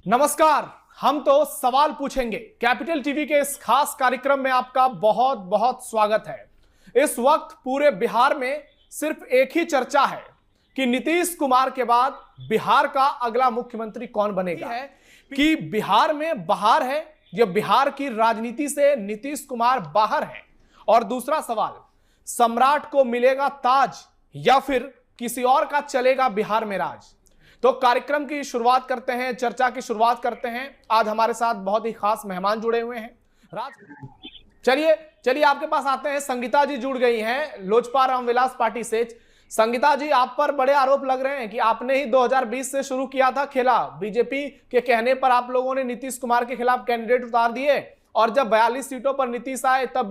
नमस्कार। हम तो सवाल पूछेंगे कैपिटल टीवी के इस खास कार्यक्रम में आपका बहुत बहुत स्वागत है। इस वक्त पूरे बिहार में सिर्फ एक ही चर्चा है कि नीतीश कुमार के बाद बिहार का अगला मुख्यमंत्री कौन बनेगा। है कि बिहार में बहार है या बिहार की राजनीति से नीतीश कुमार बाहर है। और दूसरा सवाल, सम्राट को मिलेगा ताज या फिर किसी और का चलेगा बिहार में राज। तो कार्यक्रम की शुरुआत करते हैं, चर्चा की शुरुआत करते हैं। आज हमारे साथ बहुत ही खास मेहमान जुड़े हुए हैं। चलिए आपके पास आते हैं। संगीता जी जुड़ गई हैं लोजपा रामविलास पार्टी से। संगीता जी, आप पर बड़े आरोप लग रहे हैं कि आपने ही 2020 से शुरू किया था खेला। बीजेपी के कहने पर आप लोगों ने नीतीश कुमार के खिलाफ कैंडिडेट उतार दिए और जब 42 सीटों पर नीतीश आए तब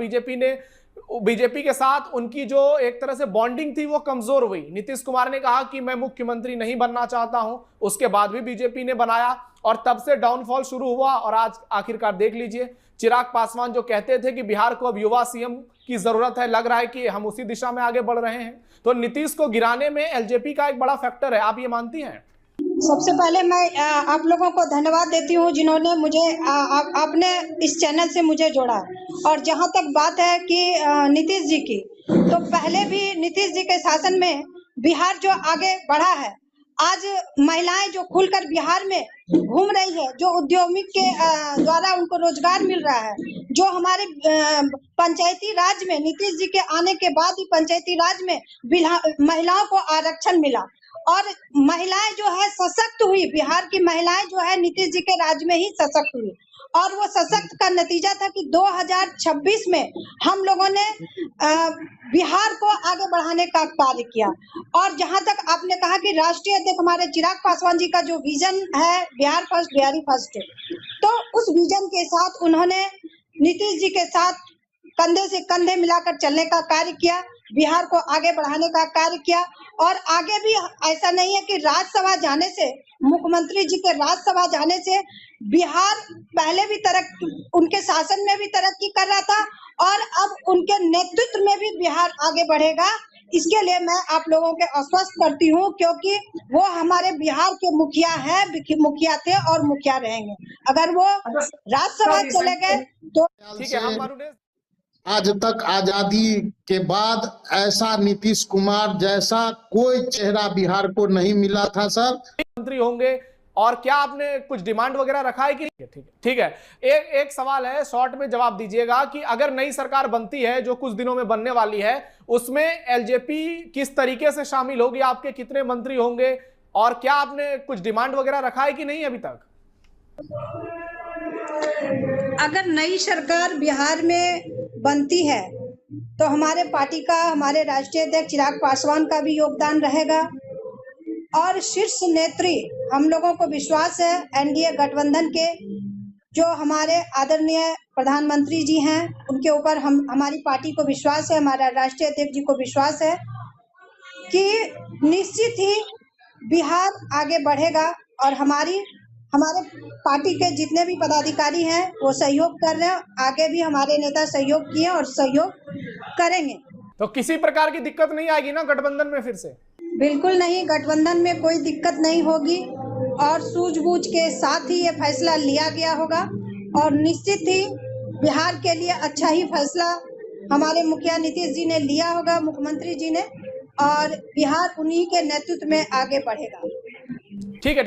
बीजेपी के साथ उनकी जो एक तरह से बॉन्डिंग थी वो कमजोर हुई। नीतीश कुमार ने कहा कि मैं मुख्यमंत्री नहीं बनना चाहता हूं, उसके बाद भी बीजेपी ने बनाया और तब से डाउनफॉल शुरू हुआ। और आज आखिरकार देख लीजिए, चिराग पासवान जो कहते थे कि बिहार को अब युवा सीएम की जरूरत है, लग रहा है कि हम उसी दिशा में आगे बढ़ रहे हैं। तो नीतीश को गिराने में एलजेपी का एक बड़ा फैक्टर है, आप ये मानती हैं? सबसे पहले मैं आप लोगों को धन्यवाद देती हूँ जिन्होंने मुझे आपने इस चैनल से मुझे जोड़ा। और जहाँ तक बात है कि नीतीश जी की, तो पहले भी नीतीश जी के शासन में बिहार जो आगे बढ़ा है, आज महिलाएं जो खुलकर बिहार में घूम रही है, जो उद्योगिक के द्वारा उनको रोजगार मिल रहा है, जो हमारे पंचायती राज में नीतीश जी के आने के बाद ही पंचायती राज में महिलाओं को आरक्षण मिला और महिलाएं जो है सशक्त हुई। बिहार की महिलाएं जो है नीतीश जी के राज में ही सशक्त हुई और वो सशक्त का नतीजा था कि 2026 में हम लोगों ने बिहार को आगे बढ़ाने का कार्य किया। और जहां तक आपने कहा कि राष्ट्रीय अध्यक्ष हमारे चिराग पासवान जी का जो विजन है बिहार फर्स्ट बिहारी फर्स्ट, तो उस विजन के साथ उन्होंने नीतीश जी के साथ कंधे से कंधे मिलाकर चलने का कार्य किया, बिहार को आगे बढ़ाने का कार्य किया। और आगे भी ऐसा नहीं है कि राज्यसभा जाने से, मुख्यमंत्री जी के राज्यसभा जाने से बिहार पहले भी उनके शासन में भी तरक्की कर रहा था और अब उनके नेतृत्व में भी बिहार आगे बढ़ेगा। इसके लिए मैं आप लोगों के आश्वस्त करती हूँ, क्योंकि वो हमारे बिहार के मुखिया हैं, मुखिया थे और मुखिया रहेंगे। अगर वो राज्यसभा चले गए तो ठीक है। आज तक आजादी के बाद ऐसा नीतीश कुमार जैसा कोई चेहरा बिहार को नहीं मिला था। सर मंत्री होंगे और क्या आपने कुछ डिमांड वगैरह रखा है कि ठीक है। एक सवाल है, शॉर्ट में जवाब दीजिएगा कि अगर नई सरकार बनती है जो कुछ दिनों में बनने वाली है, उसमें एलजेपी किस तरीके से शामिल होगी, आपके कितने मंत्री होंगे और क्या आपने कुछ डिमांड वगैरह रखा है कि नहीं अभी तक? अगर नई सरकार बिहार में बनती है तो हमारे पार्टी का, हमारे राष्ट्रीय अध्यक्ष चिराग पासवान का भी योगदान रहेगा और शीर्ष नेत्री हम लोगों को विश्वास है एनडीए गठबंधन के जो हमारे आदरणीय प्रधानमंत्री जी हैं उनके ऊपर हमारी पार्टी को विश्वास है, हमारा राष्ट्रीय अध्यक्ष जी को विश्वास है कि निश्चित ही बिहार आगे बढ़ेगा। और हमारे पार्टी के जितने भी पदाधिकारी हैं वो सहयोग कर रहे हैं, आगे भी हमारे नेता सहयोग किए और सहयोग करेंगे। तो किसी प्रकार की दिक्कत नहीं आएगी ना गठबंधन में फिर से? बिल्कुल नहीं, गठबंधन में कोई दिक्कत नहीं होगी और सूझबूझ के साथ ही ये फैसला लिया गया होगा और निश्चित ही बिहार के लिए अच्छा ही फैसला हमारे मुखिया नीतीश जी ने लिया होगा, मुख्यमंत्री जी ने, और बिहार उन्हीं के नेतृत्व में आगे बढ़ेगा। ठीक है।